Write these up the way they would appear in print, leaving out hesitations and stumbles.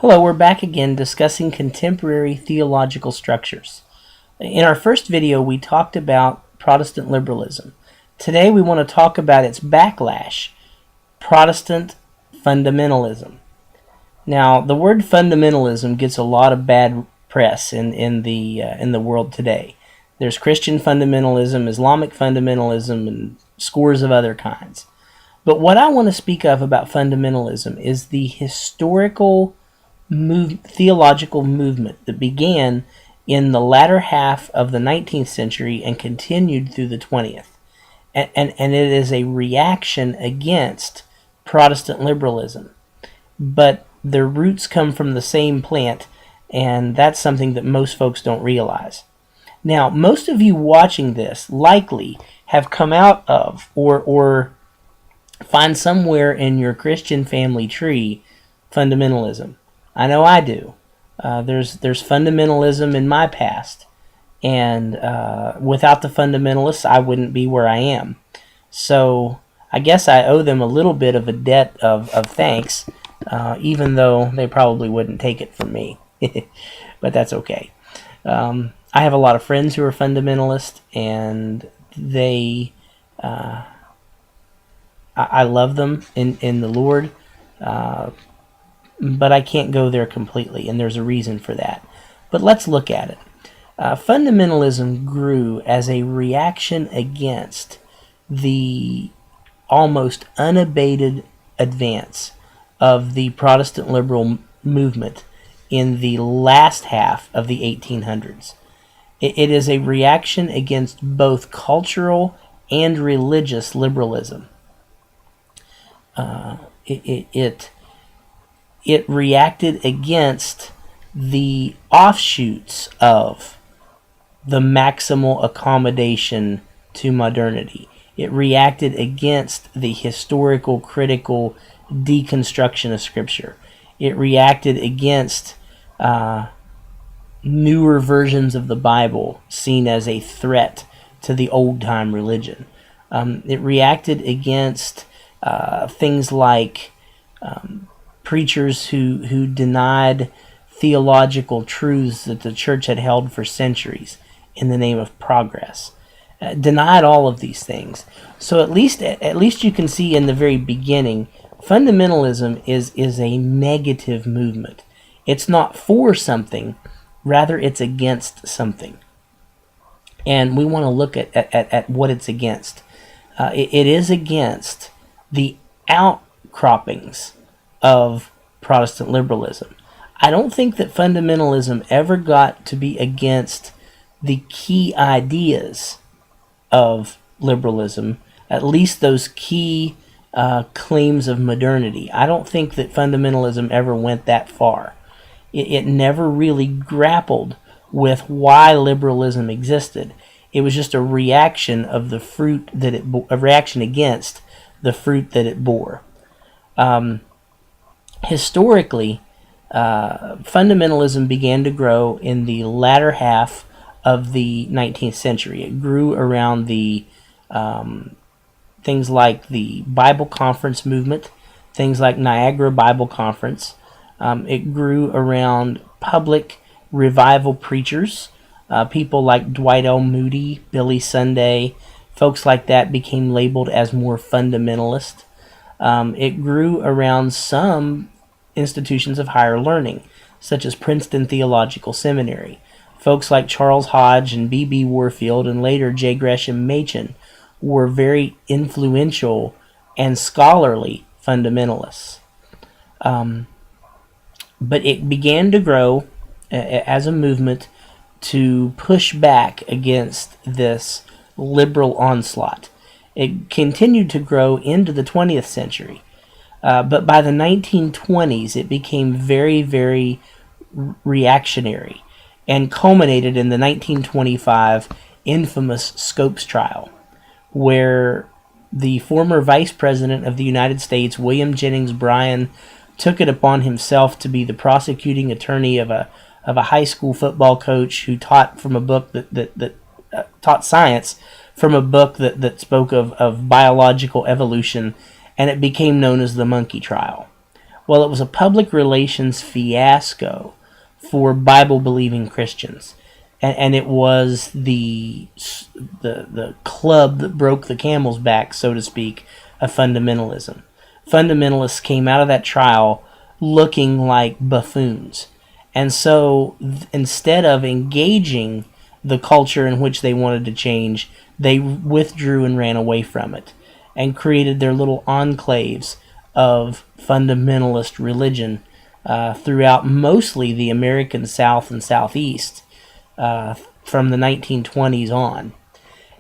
Hello, we're back again discussing contemporary theological structures. In our first video, we talked about Protestant liberalism. Today, we want to talk about its backlash, Protestant fundamentalism. Now, the word fundamentalism gets a lot of bad press in the world today. There's Christian fundamentalism, Islamic fundamentalism, and scores of other kinds. But what I want to speak of about fundamentalism is the historical theological movement that began in the latter half of the 19th century and continued through the 20th. And it is a reaction against Protestant liberalism. But their roots come from the same plant, and that's something that most folks don't realize. Now, most of you watching this likely have come out of or find somewhere in your Christian family tree fundamentalism. I know I do. There's fundamentalism in my past, and without the fundamentalists, I wouldn't be where I am. So I guess I owe them a little bit of a debt of thanks, even though they probably wouldn't take it from me. But that's okay. I have a lot of friends who are fundamentalist, and they I love them in the Lord. But I can't go there completely, and there's a reason for that. But let's look at it. Fundamentalism grew as a reaction against the almost unabated advance of the Protestant liberal movement in the last half of the 1800s. It is a reaction against both cultural and religious liberalism. It reacted against the offshoots of the maximal accommodation to modernity. It reacted against the historical, critical deconstruction of Scripture. It reacted against newer versions of the Bible seen as a threat to the old-time religion. It reacted against things like preachers who denied theological truths that the church had held for centuries in the name of progress. Denied all of these things. So at least you can see in the very beginning, fundamentalism is a negative movement. It's not for something, rather it's against something. And we want to look at what it's against. It is against the outcroppings of Protestant liberalism. I don't think that fundamentalism ever got to be against the key ideas of liberalism, at least those key claims of modernity. I don't think that fundamentalism ever went that far. It never really grappled with why liberalism existed. It was just a reaction of the fruit that a reaction against the fruit that it bore. Historically, fundamentalism began to grow in the latter half of the 19th century. It grew around the things like the Bible Conference movement, things like Niagara Bible Conference. It grew around public revival preachers. People like Dwight L. Moody, Billy Sunday, folks like that became labeled as more fundamentalist. It grew around some institutions of higher learning, such as Princeton Theological Seminary. Folks like Charles Hodge and B.B. Warfield and later J. Gresham Machen were very influential and scholarly fundamentalists. But it began to grow as a movement to push back against this liberal onslaught. It continued to grow into the 20th century. But by the 1920s, it became very, very reactionary and culminated in the 1925 infamous Scopes trial, where the former Vice President of the United States, William Jennings Bryan, took it upon himself to be the prosecuting attorney of a high school football coach who taught from a book that taught science from a book that spoke of biological evolution, and it became known as the monkey trial. Well, it was a public relations fiasco for Bible-believing Christians. And it was the club that broke the camel's back, so to speak, of fundamentalism. Fundamentalists came out of that trial looking like buffoons. And so instead of engaging the culture in which they wanted to change, they withdrew and ran away from it and created their little enclaves of fundamentalist religion throughout mostly the American South and Southeast from the 1920s on.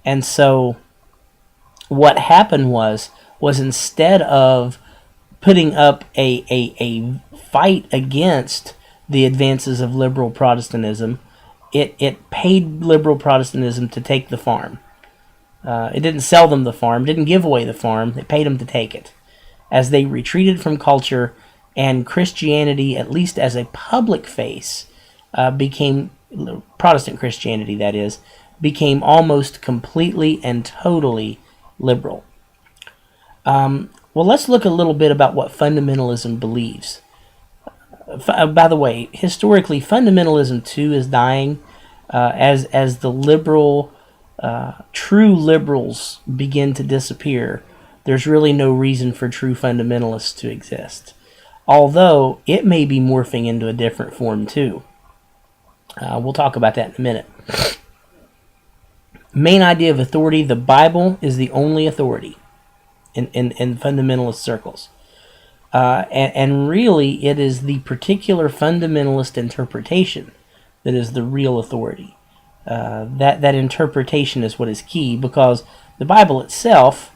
And so what happened was instead of putting up a fight against the advances of liberal Protestantism, it paid liberal Protestantism to take the farm. It didn't sell them the farm, didn't give away the farm, it paid them to take it. As they retreated from culture, and Christianity, at least as a public face, became, Protestant Christianity that is, became almost completely and totally liberal. Well, let's look a little bit about what fundamentalism believes. By the way, historically, fundamentalism too is dying as the liberal, true liberals begin to disappear. There's really no reason for true fundamentalists to exist, although it may be morphing into a different form too. We'll talk about that in a minute. Main idea of authority: the Bible is the only authority in fundamentalist circles. And really, it is the particular fundamentalist interpretation that is the real authority. That interpretation is what is key, because the Bible itself,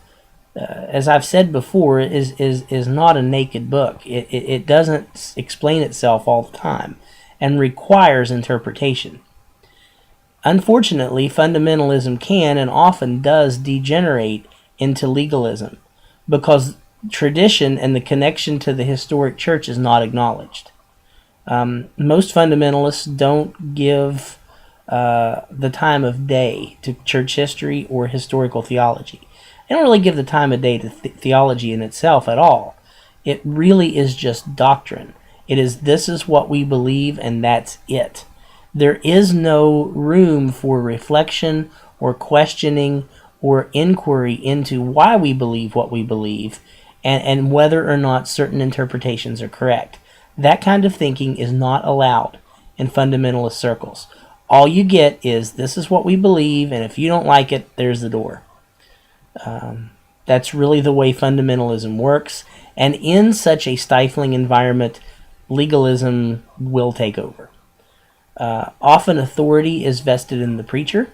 as I've said before, is not a naked book. It doesn't explain itself all the time and requires interpretation. Unfortunately, fundamentalism can and often does degenerate into legalism because tradition and the connection to the historic church is not acknowledged. Most fundamentalists don't give the time of day to church history or historical theology. They don't really give the time of day to theology in itself at all. It really is just doctrine. It is, this is what we believe, and that's it. There is no room for reflection or questioning or inquiry into why we believe what we believe and whether or not certain interpretations are correct. That kind of thinking is not allowed in fundamentalist circles. All you get is, this is what we believe, and if you don't like it, there's the door. That's really the way fundamentalism works, and in such a stifling environment, legalism will take over. Often authority is vested in the preacher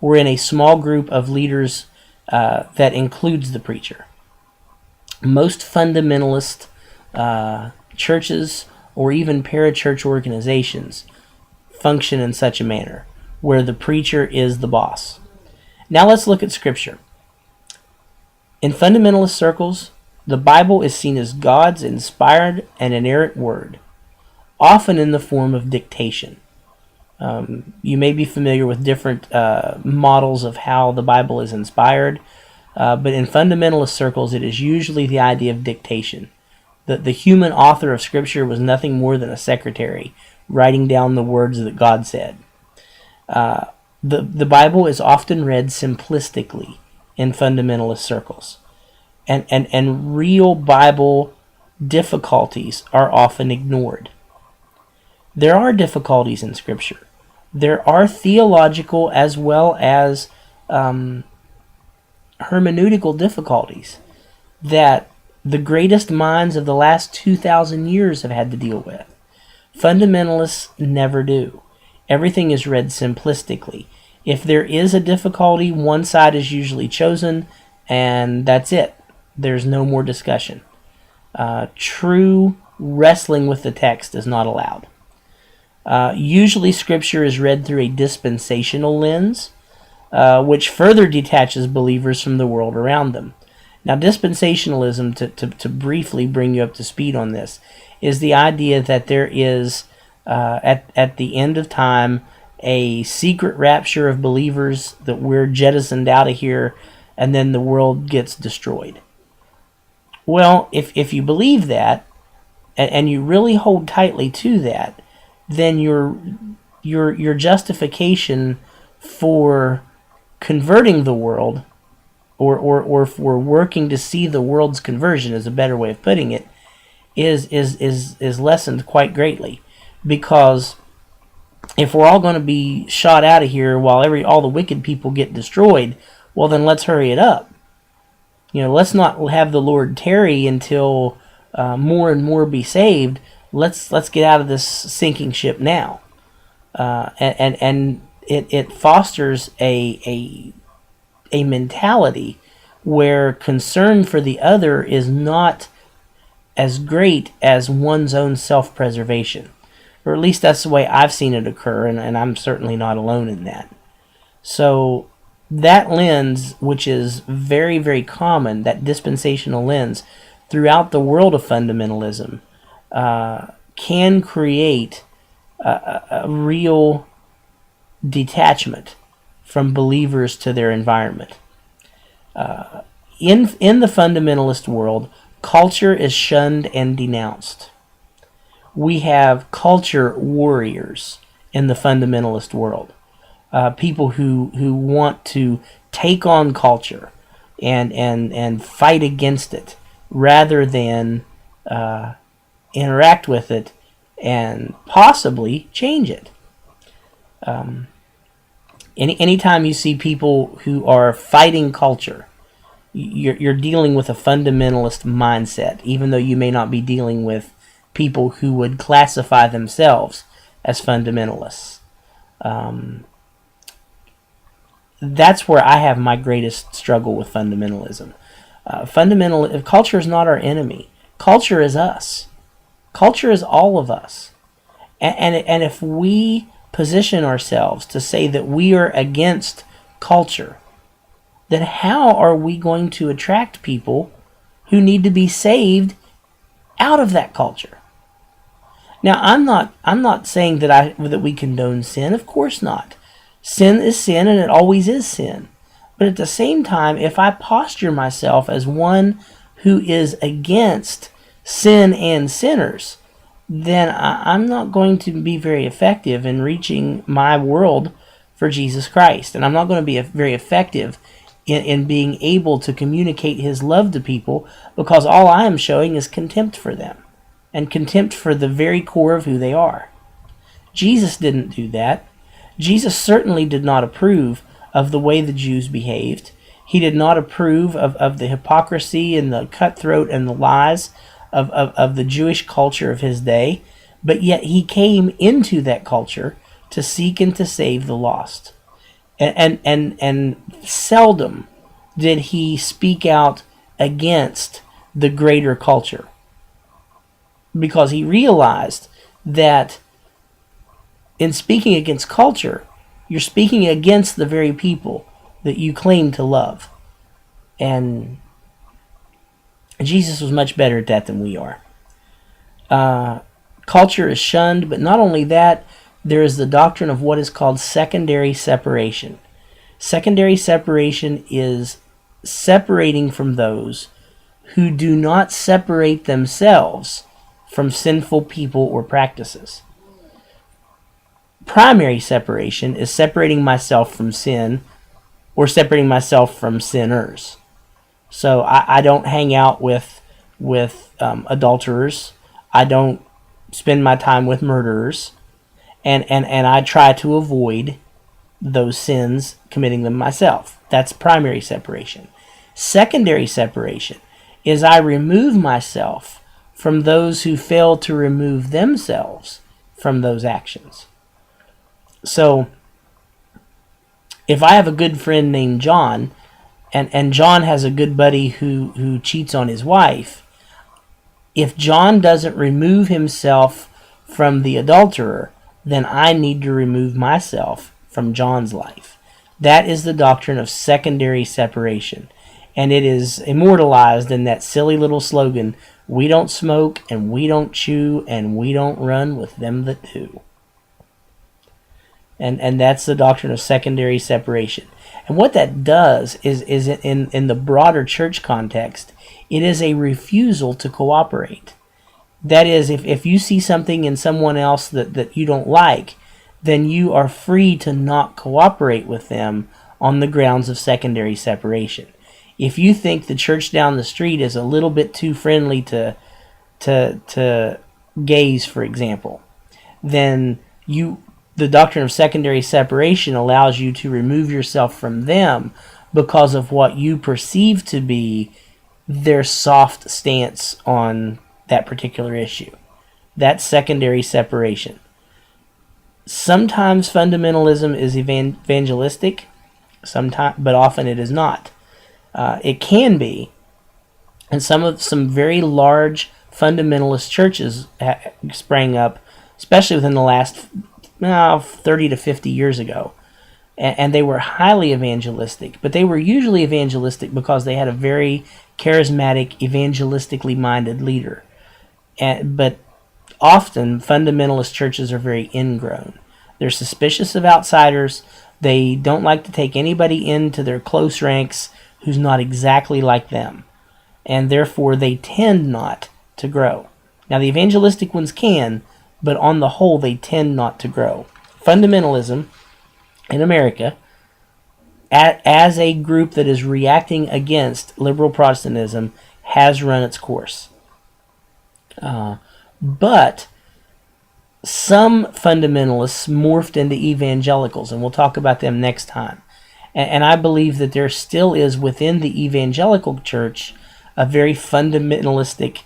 or in a small group of leaders that includes the preacher. Most fundamentalist churches or even parachurch organizations function in such a manner where the preacher is the boss. Now let's look at Scripture. In fundamentalist circles, the Bible is seen as God's inspired and inerrant word, often in the form of dictation. You may be familiar with different models of how the Bible is inspired, but in fundamentalist circles, it is usually the idea of dictation. The human author of Scripture was nothing more than a secretary writing down the words that God said. The Bible is often read simplistically in fundamentalist circles, and real Bible difficulties are often ignored. There are difficulties in Scripture. There are theological as well as hermeneutical difficulties that the greatest minds of the last 2,000 years have had to deal with. Fundamentalists never do. Everything is read simplistically. If there is a difficulty, one side is usually chosen, and that's it. There's no more discussion. True wrestling with the text is not allowed. Usually Scripture is read through a dispensational lens, which further detaches believers from the world around them. Now, dispensationalism, to briefly bring you up to speed on this, is the idea that there is, at the end of time, a secret rapture of believers, that we're jettisoned out of here, and then the world gets destroyed. Well, if you believe that, and you really hold tightly to that, then your justification for converting the world, or for working to see the world's conversion, is a better way of putting it, is lessened quite greatly. Because if we're all going to be shot out of here while all the wicked people get destroyed, well, then let's hurry it up. Let's not have the Lord tarry until more and more be saved. Let's get out of this sinking ship now. And it fosters a mentality where concern for the other is not as great as one's own self-preservation. Or at least that's the way I've seen it occur, and I'm certainly not alone in that. So that lens, which is very, very common, that dispensational lens, throughout the world of fundamentalism, can create a real detachment from believers to their environment. In the fundamentalist world, culture is shunned and denounced. We have culture warriors in the fundamentalist world. People who want to take on culture and fight against it rather than interact with it and possibly change it. Anytime you see people who are fighting culture, you're dealing with a fundamentalist mindset, even though you may not be dealing with people who would classify themselves as fundamentalists. That's where I have my greatest struggle with fundamentalism. Culture is not our enemy. Culture is us. Culture is all of us. And if we position ourselves to say that we are against culture, then how are we going to attract people who need to be saved out of that culture? Now, I'm not saying that we condone sin. Of course not. Sin is sin, and it always is sin. But at the same time, if I posture myself as one who is against sin and sinners, then I'm not going to be very effective in reaching my world for Jesus Christ. And I'm not going to be very effective in being able to communicate His love to people, because all I am showing is contempt for them and contempt for the very core of who they are. Jesus didn't do that. Jesus certainly did not approve of the way the Jews behaved. He did not approve of the hypocrisy and the cutthroat and the lies of the Jewish culture of His day, but yet He came into that culture to seek and to save the lost. And seldom did He speak out against the greater culture, because He realized that in speaking against culture, you're speaking against the very people that you claim to love. And Jesus was much better at that than we are. Culture is shunned, but not only that, there is the doctrine of what is called secondary separation. Secondary separation is separating from those who do not separate themselves from sinful people or practices. Primary separation is separating myself from sin, or separating myself from sinners. So I don't hang out with adulterers. I don't spend my time with murderers, and I try to avoid those sins, committing them myself. That's primary separation. Secondary separation is I remove myself from those who fail to remove themselves from those actions. So if I have a good friend named John, and John has a good buddy who cheats on his wife, if John doesn't remove himself from the adulterer, then I need to remove myself from John's life. That is the doctrine of secondary separation. And it is immortalized in that silly little slogan, "We don't smoke, and we don't chew, and we don't run with them that do." And that's the doctrine of secondary separation. And what that does is in the broader church context, it is a refusal to cooperate. That is, if you see something in someone else that you don't like, then you are free to not cooperate with them on the grounds of secondary separation. If you think the church down the street is a little bit too friendly to gays, for example, then the doctrine of secondary separation allows you to remove yourself from them because of what you perceive to be their soft stance on that particular issue. That's secondary separation. Sometimes fundamentalism is evangelistic, sometimes, but often it is not. It can be, and some very large fundamentalist churches sprang up, especially within the last 30 to 50 years ago. And they were highly evangelistic, but they were usually evangelistic because they had a very charismatic, evangelistically minded leader. But often, fundamentalist churches are very ingrown. They're suspicious of outsiders. They don't like to take anybody into their close ranks who's not exactly like them. And therefore, they tend not to grow. Now, the evangelistic ones can, but on the whole, they tend not to grow. Fundamentalism in America, as a group that is reacting against liberal Protestantism, has run its course. But some fundamentalists morphed into evangelicals, and we'll talk about them next time. And I believe that there still is within the evangelical church a very fundamentalistic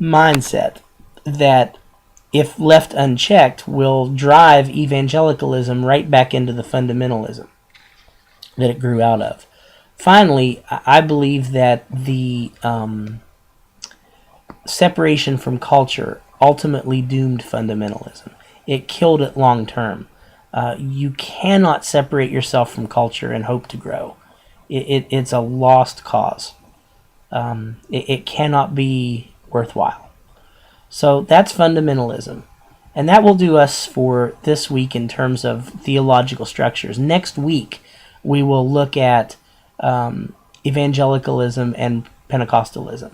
mindset that, if left unchecked, will drive evangelicalism right back into the fundamentalism that it grew out of. Finally, I believe that the separation from culture ultimately doomed fundamentalism. It killed it long term. You cannot separate yourself from culture and hope to grow. It's a lost cause. It cannot be worthwhile. So that's fundamentalism. And that will do us for this week in terms of theological structures. Next week, we will look at evangelicalism and Pentecostalism,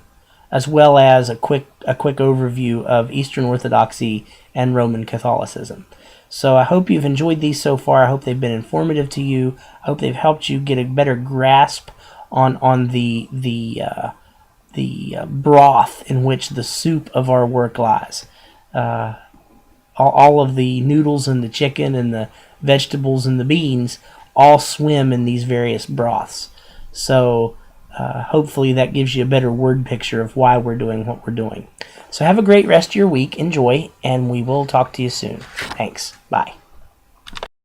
as well as a quick overview of Eastern Orthodoxy and Roman Catholicism. So I hope you've enjoyed these so far. I hope they've been informative to you. I hope they've helped you get a better grasp on the broth in which the soup of our work lies. All of the noodles and the chicken and the vegetables and the beans all swim in these various broths. So hopefully that gives you a better word picture of why we're doing what we're doing. So have a great rest of your week. Enjoy, and we will talk to you soon. Thanks. Bye.